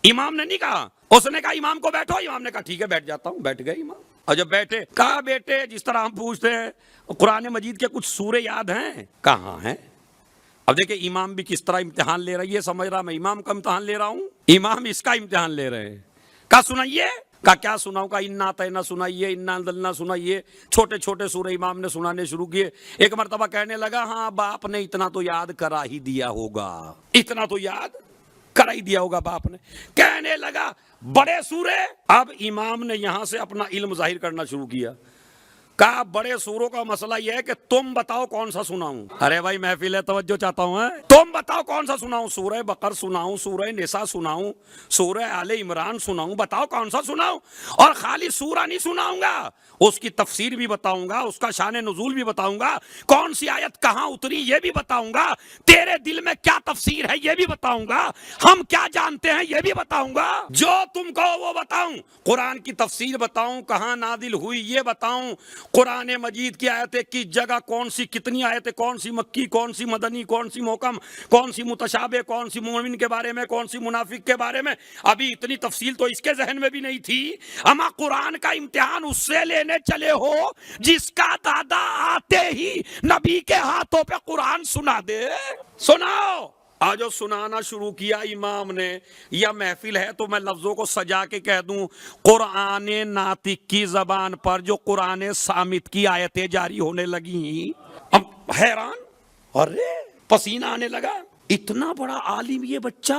امام نے نہیں کہا، اس نے کہا امام کو بیٹھو، امام نے کہا ٹھیک ہے بیٹھ جاتا ہوں، بیٹھ گئے امام. اور جب بیٹھے کہا بیٹے جس طرح ہم پوچھتے ہیں قرآن مجید کے کچھ سورے یاد ہیں؟ کہاں ہیں؟ اب دیکھیں امام بھی کس طرح امتحان لے رہا ہے، یہ سمجھ رہا میں امام کا امتحان لے رہا ہوں، امام اس کا امتحان لے رہے ہیں. کہا سنائیے، کہا کیا سناؤں؟ کہا انا اعطیناک سنائیے، انا انزلنا سنائیے. چھوٹے چھوٹے سورے امام نے سنانے شروع کیے. ایک مرتبہ کہنے لگا ہاں باپ نے اتنا تو یاد کرا ہی دیا ہوگا، اتنا تو یاد کرا ہی دیا ہوگا باپ نے. کہنے لگا بڑے سورے. اب امام نے یہاں سے اپنا علم ظاہر کرنا شروع کیا. کہا بڑے سوروں کا مسئلہ یہ ہے کہ تم بتاؤ کون سا سناؤں. ارے بھائی محفل ہے، توجہ چاہتا ہوں. تم بتاؤ کون سا سناؤں؟ سورہ بقر سناؤں، سورہ نساء سناؤں، سورہ آل عمران سناؤں؟ بتاؤ کون سا سناؤں. اور خالی سورہ نہیں سناؤں گا، اس کی تفسیر بھی بتاؤں گا، اس کا شان نزول بھی بتاؤں گا، کون سی آیت کہاں اتری یہ بھی بتاؤں گا، تیرے دل میں کیا تفسیر ہے یہ بھی بتاؤں گا، ہم کیا جانتے ہیں یہ بھی بتاؤں گا. جو تم کہو وہ بتاؤں. قرآن کی تفسیر بتاؤں، کہاں نازل ہوئی یہ بتاؤں، قرآن مجید کی آیتیں کس جگہ کون سی، کتنی آیتیں، کون سی مکی، کون سی مدنی، کون سی محکم، کون سی متشابہ، کون سی مومن کے بارے میں، کون سی منافق کے بارے میں. ابھی اتنی تفصیل تو اس کے ذہن میں بھی نہیں تھی. اما قرآن کا امتحان اس سے لینے چلے ہو جس کا دادا آتے ہی نبی کے ہاتھوں پہ قرآن سنا دے. سناؤ. آج سنانا شروع کیا امام نے. یا محفل ہے تو میں لفظوں کو سجا کے کہہ دوں قرآن ناطق کی زبان پر جو قرآن صامت کی آیتیں جاری ہونے لگی. اب حیران، ارے پسینہ آنے لگا. اتنا بڑا عالم یہ بچہ،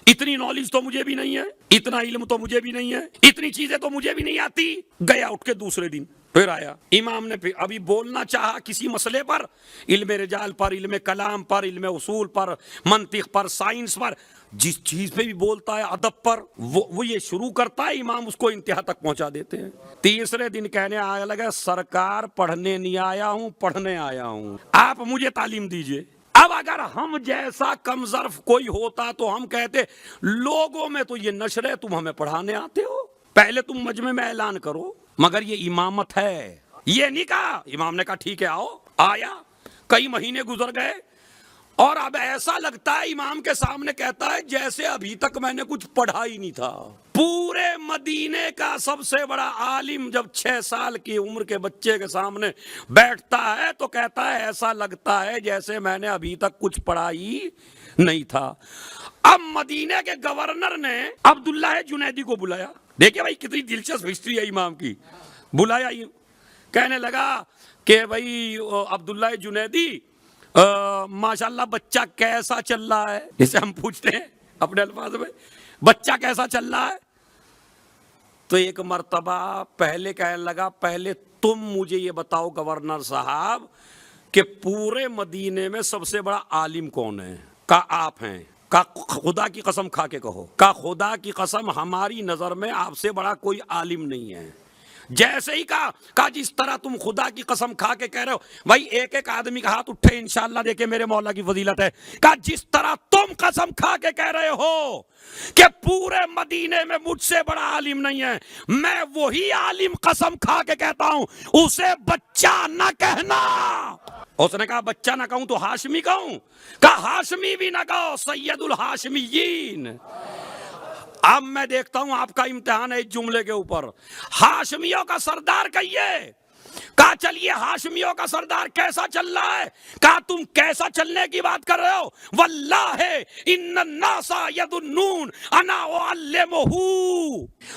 اتنی نالج تو مجھے بھی نہیں ہے، اتنا علم تو مجھے بھی نہیں ہے، اتنی چیزیں تو مجھے بھی نہیں آتی. گیا اٹھ کے دوسرے دن پھر آیا. امام نے پھر ابھی بولنا چاہا کسی مسئلے پر، علم رجال پر، علم کلام پر، علم اصول پر، منطق پر، سائنس پر، جس چیز پہ بھی بولتا ہے ادب پر وہ یہ شروع کرتا ہے، امام اس کو انتہا تک پہنچا دیتے ہیں. تیسرے دن کہنے آیا لگا سرکار پڑھنے نہیں آیا ہوں، پڑھنے آیا ہوں، آپ مجھے تعلیم دیجئے. اب اگر ہم جیسا کم ظرف کوئی ہوتا تو ہم کہتے لوگوں میں تو یہ نشر ہے، تم ہمیں پڑھانے آتے ہو، پہلے تم مجمع میں اعلان کرو. مگر یہ امامت ہے. یہ نہیں کہا. امام نے کہا ٹھیک ہے آؤ. آیا. کئی مہینے گزر گئے اور اب ایسا لگتا ہے امام کے سامنے کہتا ہے جیسے ابھی تک میں نے کچھ پڑھا ہی نہیں تھا. پورے مدینے کا سب سے بڑا عالم جب 6 سال کی عمر کے بچے کے سامنے بیٹھتا ہے تو کہتا ہے ایسا لگتا ہے جیسے میں نے ابھی تک کچھ پڑھا ہی نہیں تھا. اب مدینے کے گورنر نے عبداللہ جنیدی کو بلایا. دیکھیں بھائی کتنی دلچسپ ہسٹری ہے امام کی. بلایا، کہنے لگا کہ بھائی عبداللہ جنیدی ماشاءاللہ بچہ کیسا چل رہا ہے، جسے ہم پوچھتے ہیں اپنے الفاظ میں بچہ کیسا چل رہا ہے. تو ایک مرتبہ پہلے کہنے لگا پہلے تم مجھے یہ بتاؤ گورنر صاحب کہ پورے مدینے میں سب سے بڑا عالم کون ہے. کہا آپ ہیں. کہا خدا کی قسم کھا کے کہو. کہا خدا کی قسم ہماری نظر میں آپ سے بڑا کوئی عالم نہیں ہے. جیسے ہی کہا جس طرح تم خدا کی قسم کھا کے کہہ رہے ہو، بھائی ایک ایک آدمی کا ہاتھ اٹھے انشاءاللہ دیکھیں میرے مولا کی فضیلت ہے. کہا جس طرح تم قسم کھا کے کہہ رہے ہو کہ پورے مدینے میں مجھ سے بڑا عالم نہیں ہے، میں وہی عالم قسم کھا کے کہتا ہوں اسے بچہ نہ کہنا. اس نے کہا بچہ نہ کہوں تو ہاشمی کہوں. کہا ہاشمی بھی نہ کہو، سید الہاشمیین. اب میں دیکھتا ہوں آپ کا امتحان ہے اس جملے کے اوپر. ہاشمیوں کا سردار کہیے. کہا چلیے ہاشمیوں کا سردار کیسا چل رہا ہے. کہا تم کیسا چلنے کی بات کر رہے ہو. واللہ ان الناس یظنون انا اعلمہ،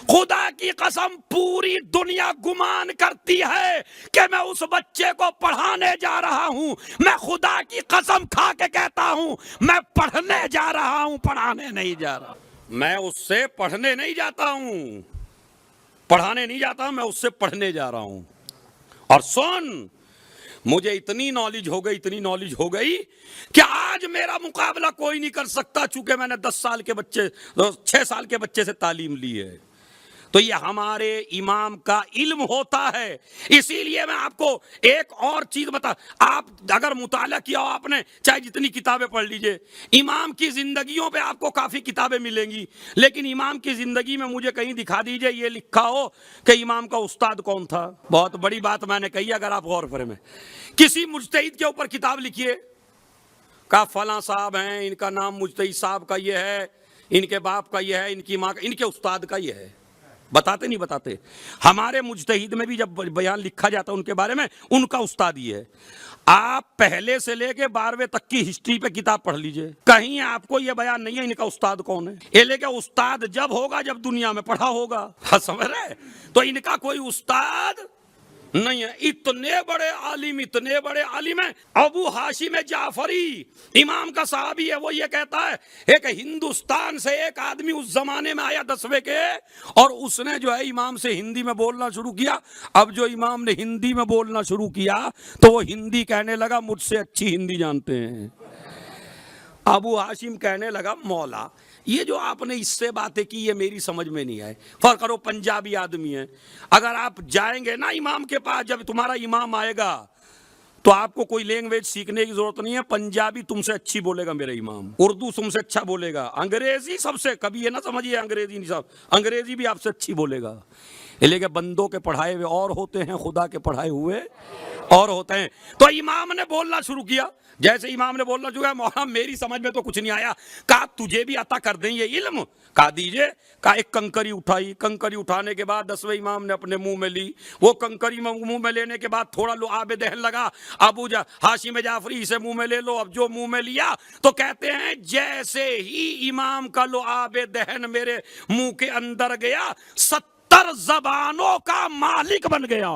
خدا کی قسم پوری دنیا گمان کرتی ہے کہ میں اس بچے کو پڑھانے جا رہا ہوں. میں خدا کی قسم کھا کے کہتا ہوں میں پڑھنے جا رہا ہوں، پڑھانے نہیں جا رہا. میں اس سے پڑھنے نہیں جاتا ہوں، پڑھانے نہیں جاتا ہوں، میں اس سے پڑھنے جا رہا ہوں. اور سن مجھے اتنی نالج ہو گئی، اتنی نالج ہو گئی کہ آج میرا مقابلہ کوئی نہیں کر سکتا، چونکہ میں نے 10 سال کے بچے 6 سال کے بچے سے تعلیم لی ہے. تو یہ ہمارے امام کا علم ہوتا ہے. اسی لیے میں آپ کو ایک اور چیز بتا، آپ اگر مطالعہ کیا ہو آپ نے، چاہے جتنی کتابیں پڑھ لیجئے، امام کی زندگیوں پہ آپ کو کافی کتابیں ملیں گی، لیکن امام کی زندگی میں مجھے کہیں دکھا دیجئے یہ لکھا ہو کہ امام کا استاد کون تھا. بہت بڑی بات میں نے کہی، اگر آپ غور فرمائیں. کسی مجتہد کے اوپر کتاب لکھیے، کہا فلاں صاحب ہیں، ان کا نام مجتہد صاحب کا یہ ہے، ان کے باپ کا یہ ہے، ان کی ماں کا، ان کے استاد کا یہ ہے. بتاتے نہیں بتاتے. ہمارے مجتہد میں بھی جب بیان لکھا جاتا ہے ان کے بارے میں، ان کا استاد یہ ہے. آپ پہلے سے لے کے 12ویں تک کی ہسٹری پہ کتاب پڑھ لیجئے، کہیں آپ کو یہ بیان نہیں ہے ان کا استاد کون ہے. یہ لے کے استاد جب ہوگا جب دنیا میں پڑھا ہوگا. سمجھ رہے؟ تو ان کا کوئی استاد نہیں ہے. اتنے بڑے عالم ہیں. ابو ہاشم جعفری امام کا صحابی ہے. وہ یہ کہتا ہے کہ ہندوستان سے ایک آدمی اس زمانے میں آیا 10ویں کے، اور اس نے جو ہے امام سے ہندی میں بولنا شروع کیا. اب جو امام نے ہندی میں بولنا شروع کیا تو وہ ہندی کہنے لگا مجھ سے اچھی ہندی جانتے ہیں. ابو ہاشم کہنے لگا مولا یہ جو آپ نے اس سے باتیں کی یہ میری سمجھ میں نہیں آئے. فرق کرو پنجابی آدمی ہے، اگر آپ جائیں گے نا امام کے پاس، جب تمہارا امام آئے گا تو آپ کو کوئی لینگویج سیکھنے کی ضرورت نہیں ہے. پنجابی تم سے اچھی بولے گا میرا امام، اردو تم سے اچھا بولے گا، انگریزی سب سے، کبھی یہ نہ سمجھیے انگریزی نہیں صاحب، انگریزی بھی آپ سے اچھی بولے گا. لیکن بندوں کے پڑھائے ہوئے اور ہوتے ہیں، خدا کے پڑھائے ہوئے اور ہوتے ہیں. تو امام نے بولنا شروع کیا. جیسے امام نے بولنا شروع کیا، مولانا میری سمجھ میں تو کچھ نہیں آیا. کہا تجھے بھی عطا کر دیں یہ علم؟ کہا دیجئے. کہا ایک کنکری اٹھائی، کنکری اٹھانے کے بعد 10ویں امام نے اپنے منہ میں لی. وہ کنکری منہ میں لینے کے بعد تھوڑا لعاب دہن لگا. ابو ہاشم جعفری سے منہ میں لے لو. اب جو منہ میں لیا تو کہتے ہیں جیسے ہی امام کا لعاب دہن میرے منہ کے اندر گیا 70 زبانوں کا مالک بن گیا.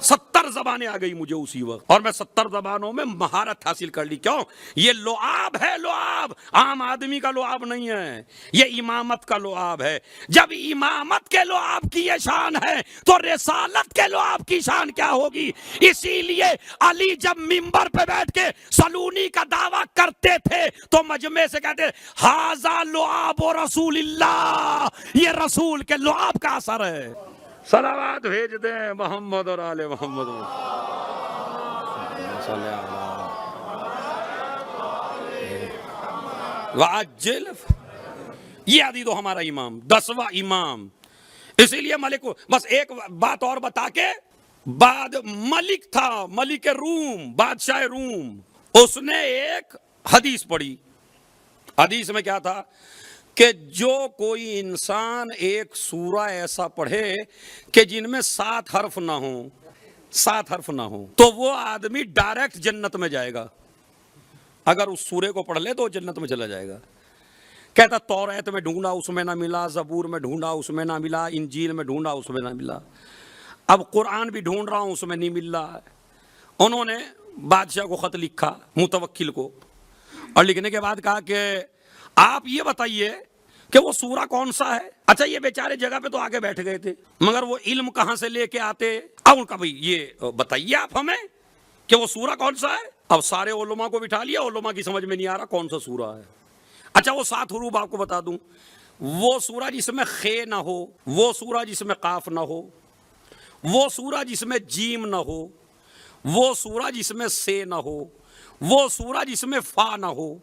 70 زبانیں آ گئی مجھے اسی وقت، اور میں 70 زبانوں میں مہارت حاصل کر لی. کیوں؟ یہ لعاب ہے. لعاب عام آدمی کا لعاب نہیں ہے، یہ امامت کا لعاب ہے. جب امامت کے لعاب کی یہ شان ہے تو رسالت کے لعاب کی شان کیا ہوگی؟ اسی لیے علی جب منبر پہ بیٹھ کے سلونی کا دعویٰ کرتے تھے تو مجمع سے کہتے ھذا لعاب رسول اللہ، یہ رسول کے لعاب کا اثر ہے. صلوات بھیج دیں محمد اور آل محمد. وعجل. یہ عدی تو ہمارا امام 10واں امام. اسی لیے ملک، بس ایک بات اور بتا کے، بعد ملک تھا، ملک روم، بادشاہ روم، اس نے ایک حدیث پڑھی. حدیث میں کیا تھا کہ جو کوئی انسان ایک سورہ ایسا پڑھے کہ جن میں 7 حرف نہ ہوں، 7 حرف نہ ہوں، تو وہ آدمی ڈائریکٹ جنت میں جائے گا. اگر اس سورے کو پڑھ لے تو وہ جنت میں چلا جائے گا. کہتا توریت میں ڈھونڈا اس میں نہ ملا، زبور میں ڈھونڈا اس میں نہ ملا، انجیل میں ڈھونڈا اس میں نہ ملا، اب قرآن بھی ڈھونڈ رہا ہوں اس میں نہیں مل رہا ہے. انہوں نے بادشاہ کو خط لکھا، متوکل کو، اور لکھنے کے بعد کہا کہ آپ یہ بتائیے کہ وہ سورہ کون سا ہے. اچھا یہ بیچارے جگہ پہ تو آگے بیٹھ گئے تھے، مگر وہ علم کہاں سے لے کے آتے؟ اب ان کا بھائی یہ بتائیے آپ ہمیں کہ وہ سورہ کون سا ہے. اب سارے علماء کو بٹھا لیا، علماء کی سمجھ میں نہیں آ رہا کون سا سورہ ہے. اچھا وہ 7 حروف آپ کو بتا دوں، وہ سورہ جس میں خے نہ ہو، وہ سورہ جس میں قاف نہ ہو، وہ سورہ جس میں جیم نہ ہو، وہ سورہ جس میں سے نہ ہو، وہ سورہ جس میں فا نہ ہو.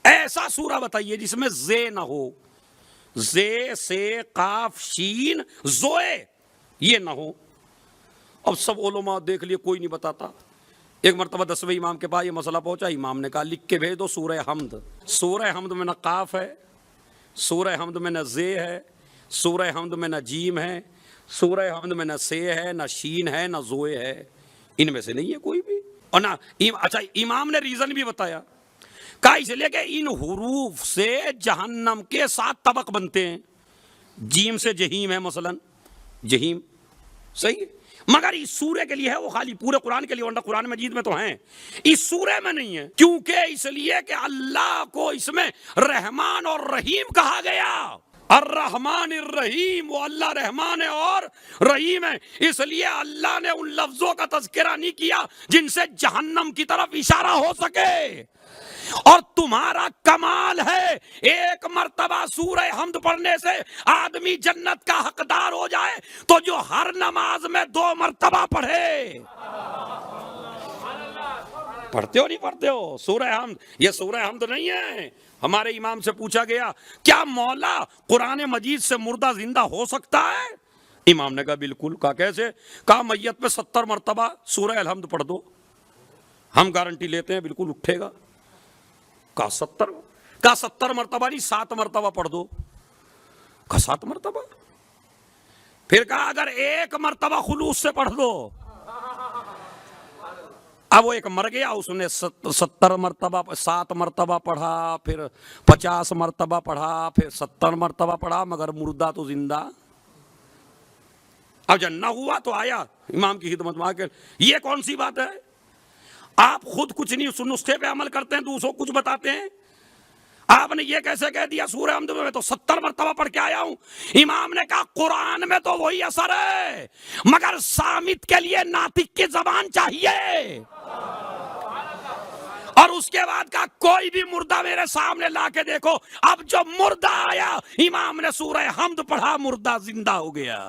ایسا سورہ بتائیے جس میں زے نہ ہو، زے سے قاف شین زوئے یہ نہ ہو. اب سب علماء دیکھ لیے، کوئی نہیں بتاتا. ایک مرتبہ 10ویں امام کے پاس یہ مسئلہ پہنچا. امام نے کہا لکھ کے بھیج دو سورہ حمد. سورہ حمد میں نہ قاف ہے، سورہ حمد میں نہ زے ہے، سورہ حمد میں نہ جیم ہے، سورہ حمد میں نہ سے ہے، نہ شین ہے، نہ زوئے ہے. ان میں سے نہیں ہے کوئی بھی. اور نہ اچھا امام نے ریزن بھی بتایا، کہا اس لیے کہ ان حروف سے جہنم کے 7 طبق بنتے ہیں. جیم سے جہیم ہے مثلا، جہیم صحیح ہے، مگر اس سورے کے لیے ہے، وہ خالی پورے قرآن کے لیے، ورنہ قرآن مجید میں تو ہیں، اس سورے میں نہیں ہے. کیونکہ اس لیے کہ اللہ کو اس میں رحمان اور رحیم کہا گیا. الرحمن الرحیم، وہ اللہ رحمان ہے اور رحیم ہے. اس لیے اللہ نے ان لفظوں کا تذکرہ نہیں کیا جن سے جہنم کی طرف اشارہ ہو سکے. اور تمہارا کمال ہے ایک مرتبہ سورہ حمد پڑھنے سے آدمی جنت کا حقدار ہو جائے تو جو ہر نماز میں 2 مرتبہ پڑھے. پڑھتے ہو نہیں پڑھتے ہو سورہ حمد؟ یہ سورہ حمد نہیں ہے. ہمارے امام سے پوچھا گیا کیا مولا قرآن مجید سے مردہ زندہ ہو سکتا ہے؟ امام نے کہا بالکل. کہا کیسے؟ کہا میت پہ 70 مرتبہ سورہ الحمد پڑھ دو، ہم گارنٹی لیتے ہیں بالکل اٹھے گا. کہا 70؟ کہا 70 مرتبہ نہیں 7 مرتبہ پڑھ دو. کہا 7 مرتبہ. پھر کہا اگر 1 مرتبہ خلوص سے پڑھ دو. اب وہ ایک مر گیا, اس نے 70 مرتبہ 7 مرتبہ پڑھا, پھر 50 مرتبہ پڑھا, پھر 70 مرتبہ پڑھا, مگر مردہ تو زندہ. اب جب نہ ہوا تو آیا امام کی خدمت میں آ کے, یہ کون سی بات ہے, آپ خود کچھ نہیں اس نسخے پہ عمل کرتے ہیں, دوسروں کچھ بتاتے ہیں. آپ نے یہ کیسے کہہ دیا سورہ حمد میں تو 70 مرتبہ پڑھ کے آیا ہوں. امام نے کہا قرآن میں تو وہی اثر ہے, مگر صامت کے لیے ناطق کی زبان چاہیے. اور اس کے بعد کہا کوئی بھی مردہ میرے سامنے لا کے دیکھو. اب جو مردہ آیا امام نے سورہ حمد پڑھا, مردہ زندہ ہو گیا.